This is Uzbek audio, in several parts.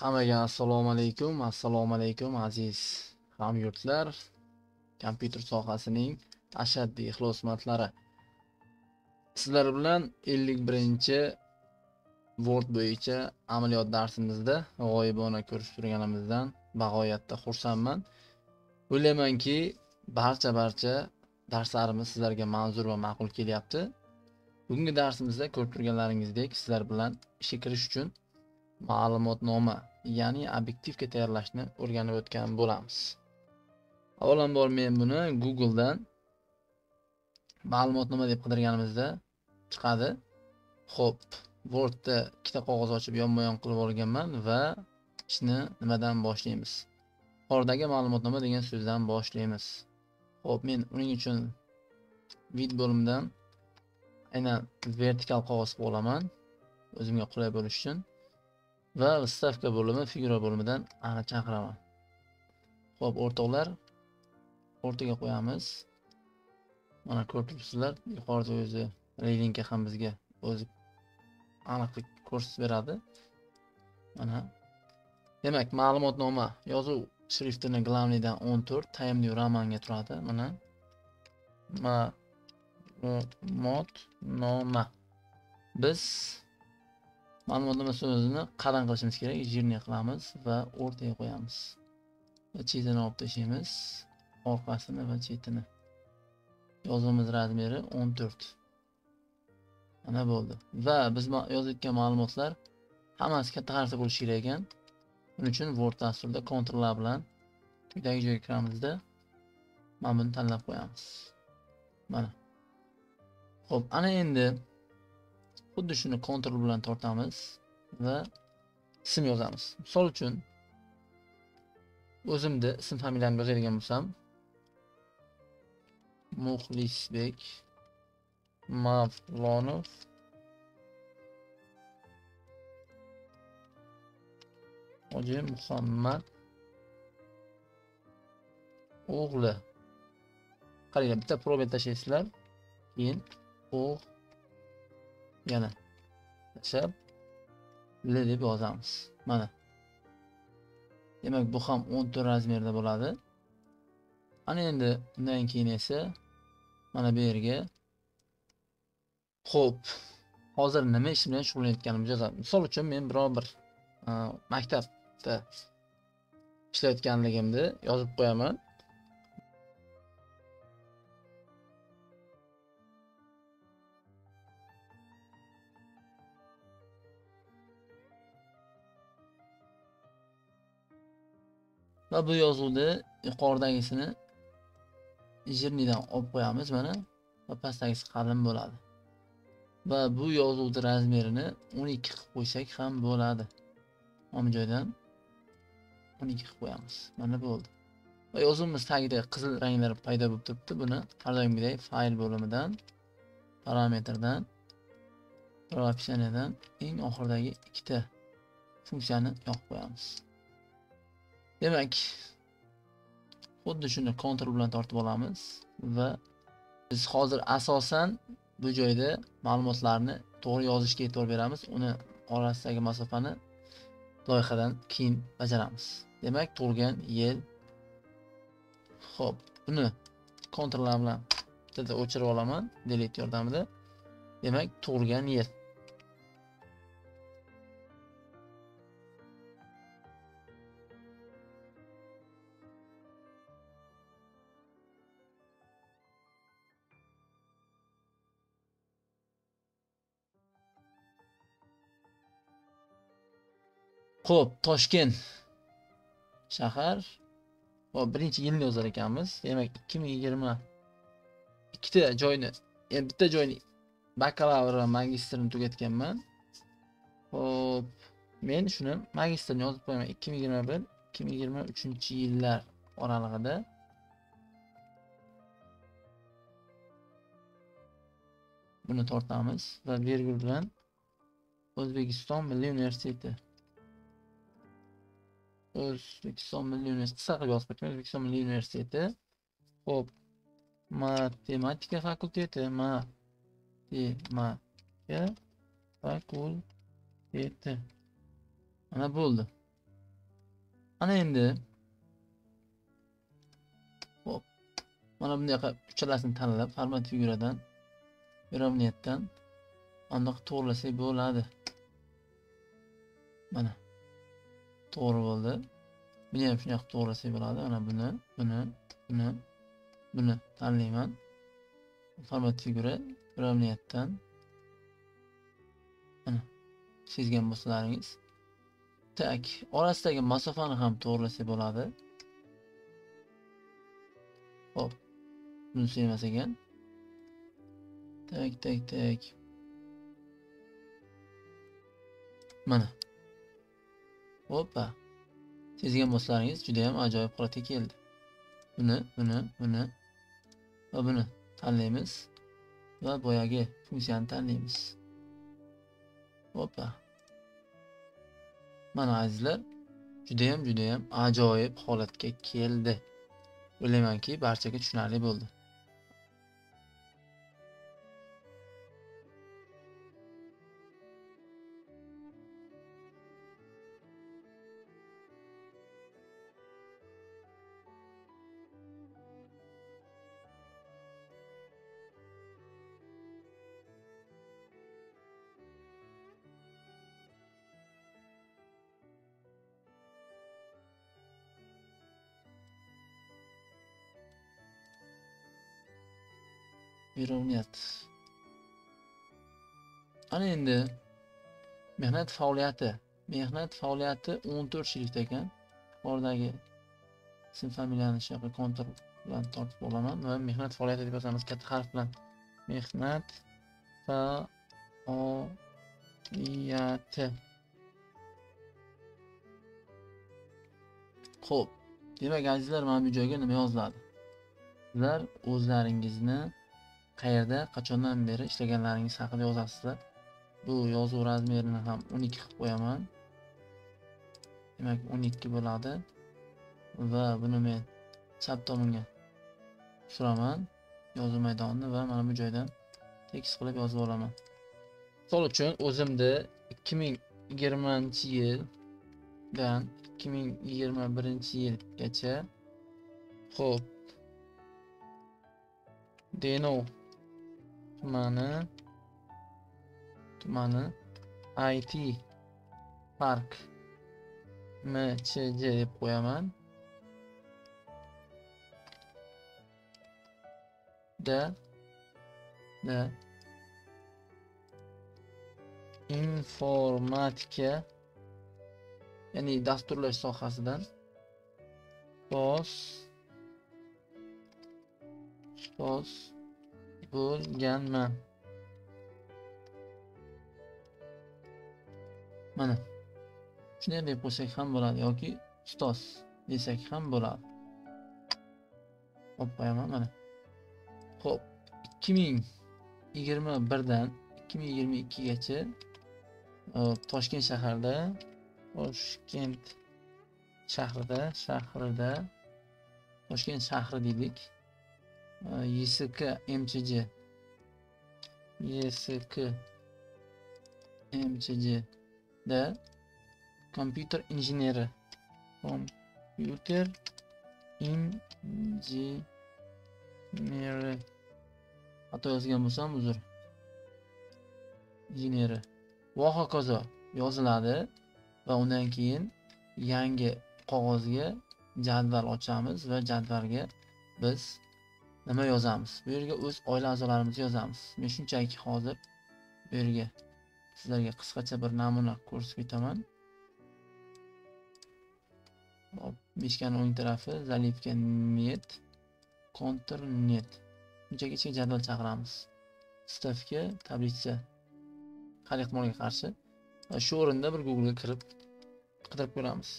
Hammaga assalomu alaykum aziz hamyurtlar. Kompyuter sohasining ashaddiy ixlosmandlari. Sizlar bilan 51-chi Word bo'yicha amaliyot darsimizda g'oyibona ko'rishib turganimizdan bag'oyatda xursandman. O'ylaymanki, barcha darslarimiz sizlarga manzur va ma'qul kelyapti. Bugungi darsimizda ko'rib turganlaringizdek, sizlar bilan ishga kirish uchun ma'lumotnoma, ya'ni obyektivga tayyorlashni o'rganib o'tgan bo'lamiz. Avvalambor men buni Google dan ma'lumotnoma deb qidirganimizda chiqadi. Xo'p, Wordda ikkita qog'oz ochib yonma-yon qilib olganman va ishni nimadan boshlaymiz? Yuqoridagi ma'lumotnoma degan so'zdan boshlaymiz. Xo'p, men uning uchun vid bo'limidan aynan vertikal qog'oz qilib olaman, o'zimga qulay bo'lish uchun. Va vstavka bo'limi, figura bo'limidan ana chaqiraman. Xo'p, o'rtoqlar, o'rtaga qo'yamiz. Mana ko'rib turibsizlar, yuqorida o'zi reylinka ham bizga o'zi aniqlik ko'rsatib beradi. Mana. Demak, ma'lumotnoma yozuv shriftini glavniydan 14, Times New Roman'ga turadi. Mana. Ma'lumotnoma. Biz ma'lumotnoma so'zini qadan qilishimiz kerak, jirni qilamiz va o'rtaga qo'yamiz. Va chetini olib tashlaymiz, orqasini va chetini. Yozuvimiz razmeri 14. Mana bo'ldi. Va biz yozayotgan ma'lumotlar hammasi katta harfda bo'lishi kerak ekan. Buning uchun Word dasturida Ctrl bilan quyidagi joyga kiramizda mana buni tanlab qo'yamiz. Mana. Xo'p, ana endi xuddi shuni Ctrl bilan tortamiz va ism yozamiz. Misol uchun o'zimda ism familiyamni yozadigan bo'lsam, Muxlisbek Mavlonov Hoji Muhammad o'g'li. Qaranglar, bitta probel tashlaysizlar, keyin yana tashlab L deb yozamiz. Mana. Demak, bu ham 14 razmerda bo'ladi. Ana endi undan keyin esa mana bu yerga xo'p, hozir nima ish bilan shug'ullanayotganimni yozaman. Misol uchun men biror bir maktabda ishlayotganligimni yozib qo'yaman. Va bu yozuvni yuqoridagisini jirnidan olib qo'yamiz mana va pastdagisi qalin bo'ladi. Va bu yozuvni razmerini 12 qilib qo'ysak ham bo'ladi. Mana bu joydan 12 qilib qo'yamiz. Mana bo'ldi. Va yozuvimiz tagida qizil ranglar paydo bo'lib turibdi. Buni har doimgidek fayl bo'limidan, parametrdan va opsiyadan eng oxirdagi ikkita funksiyani yoqib qo'yamiz. Demak, xuddi shuni Ctrl bilan tortib olamiz va biz hozir asosan bu joyda ma'lumotlarni to'g'ri yozishga e'tibor beramiz. Uni orasidagi masofani loyihadan keyin bajaramiz. Demak, tug'ilgan yil. Xo'p, buni Ctrl bilan bitta o'chirib olaman, delete yordamida. Demak, tug'ilgan yil. Xo'p, Toshkent shahar va birinchi yilni yozar ekanmiz. Demak, 2020 ikkita joyni, bitta joyni bakalavr va magistrini tugatganman. Xo'p, men shuni magistrini yozib qo'yaman. 2021-2023-yillar oralig'ida. Buni tortamiz va virgul bilan O'zbekiston Milliy universiteti. O'zbekiston Milliy universiteti qisqa qilib yozib qo'ydim. O'zbekiston Milliy universiteti. Xo'p, matematika fakulteti, matematika fakulteti. Mana bo'ldi. Ana endi hop, mana bunday qilib uchalasini tanlab format figuradan, uravniyatdan aniq to'g'rilasak bo'ladi. Mana to'g'ri bo'ldi. Buni ham shunday qilib to'g'rilasak bo'ladi. Mana buni tanlayman. Format figura, uravniyatdan. Mana sezgan bo'lsalaringiz. Tak, orasidagi masofani ham to'g'rilasak bo'ladi. Hop. Bunisi emas ekan. Tak. Mana. Hoppa. Sezgan bo'lsalaringiz juda ham ajoyib holatga keldi. Buni va buni tanlaymiz va boyagi funksiyani tanlaymiz. Hoppa. Mana azizlar, juda ham ajoyib holatga keldi. O'ylaymanki, barchaga tushunarli bo'ldi. Uravniyat. Ana endi mehnat faoliyati 14 shrift ekan. Oradagi ism familiyani shunaqa kontur bilan tortib olaman va mehnat faoliyati deb yozamiz katta harf bilan. Mehnat faoliyati. Xo'p, demak azizlar, mana bu joyga nima yoziladi? Sizlar o'zlaringizni qayerda, qachondan beri ishlaganlaringiz haqida yozasizlar. Bu yozuv razmerini ham 12 qilib qo'yaman. Demak 12 bo'ladi va buni men chap tomonga tushiraman, yozuv maydonini, va mana bu joydan tekst qilib yozib olaman. Misol uchun o'zimda 2020-yildan 2021-yilgacha xo'p, Denov tumani IT Park MCJ deb qo'yaman. Da informatika, ya'ni dasturlash sohasidan ustoz bo'lganman. Mana shunday deb qo'ysak ham bo'ladi yoki ustoz desak ham bo'ladi. Hop qo'yaman mana. Xo'p, 2021dan 2022gacha Toshkent shahri deylik. YSK MCJ da kompyuter injeneri xato yozgan bo'lsam uzr, injeneri va hokazo yoziladi va undan keyin yangi qog'ozga jadval ochamiz va jadvalga biz nima yozamiz? Bu yerga o'z oila a'zolarimizni yozamiz. Men shunchaki hozir bu yerga sizlarga qisqacha bir namuna ko'rsatib ketaman. Hop, mishkani o'ng tarafi zalivka net, kontur net. Shunchaki ichiga jadval chaqiramiz. Stavka, tablica har ehtimolga qarshi. Va shu o'rinda bir Google ga kirib qidirib ko'ramiz.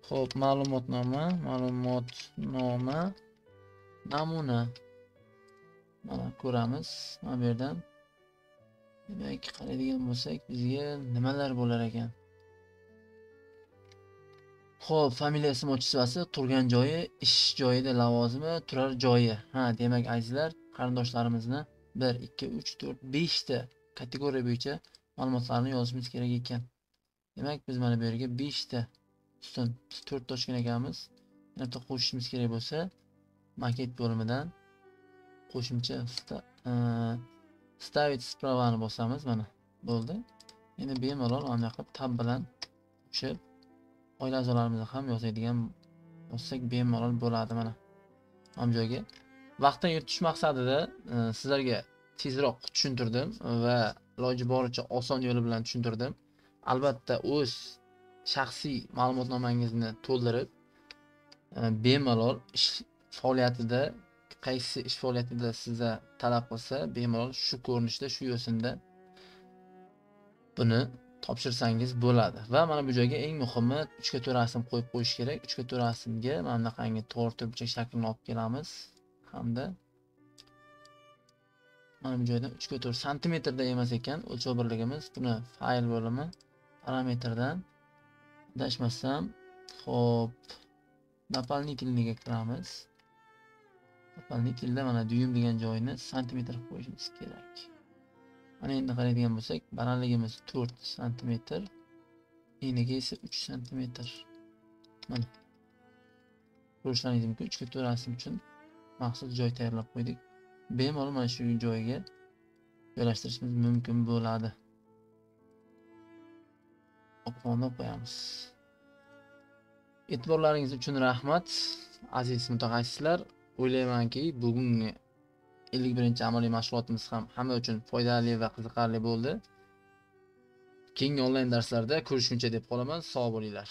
Xo'p, ma'lumotnoma, namuna. Mana ko'ramiz. Mana bu yerdan demak qaraydigan bo'lsak, bizga nimalar bo'lar ekan? Xo'p, familiya, ism, otchivasi, turgan joyi, ish joyida lavozimi, turar joyi. Demak azizlar, qarindoshlarimizni 1 2 3 4 5 ta kategoriya bo'yicha ma'lumotlarni yozishimiz kerak ekan. Demak biz mana bu yerga 5 ta ustun biz 4 ta ochgan ekanmiz. Yana bitta qo'shishimiz kerak bo'lsa, maket bo'limidan qo'shimcha stavить spravani bosamiz. Mana bo'ldi. Endi bemalol mana qilib tab bilan qo'shib oila a'zolarimizni ham yozadigan bo'lsak bemalol bo'ladi. Mana ham joyga vaqtni yuritish maqsadida sizlarga tezroq tushuntirdim va iloji boricha oson yo'li bilan tushuntirdim. Albatta o'z shaxsiy ma'lumotnomangizni to'ldirib bemalol ish faoliyatida qaysi ish faoliyatida sizga talab qilsa bemalol shu ko'rinishda shu yo'sinda buni topshirsangiz bo'ladi. Va mana bu joyga eng muhimi 3 ga 4 rasm qo'yib qo'yish kerak. 3 ga 4 rasmga mana bunaqangi to'g'ri burchak shaklini olib kelamiz hamda mana bu joydan 3 ga 4 santimetrda emas ekan o'lchov birligimiz. Buni fayl bo'limi parametrdan adashmasam, xo'p, дополнительныйga kiramiz. Doполнительda mana duyum degan joyini santimetr qilib qo'yishimiz kerak. Mana endi qaraydigan bo'lsak, balandligimiz 4 santimetr, enligi esa 3 santimetr. Mana ko'rishlaringiz mumkin. 3 ga 4 rasm uchun maxsus joy tayyorlab qo'ydik. Bemalol mana shu joyga joylashtirishimiz mumkin bo'ladi. O'qib qo'yamiz. E'tiborlaringiz uchun rahmat, aziz mutaxassislar. O'ylaymanki, bugungi 51-amaliy mashg'ulotimiz ham hamma uchun foydali va qiziqarli bo'ldi. Keyingi onlayn darslarda ko'rishguncha deb qolaman. Sog' bo'linglar.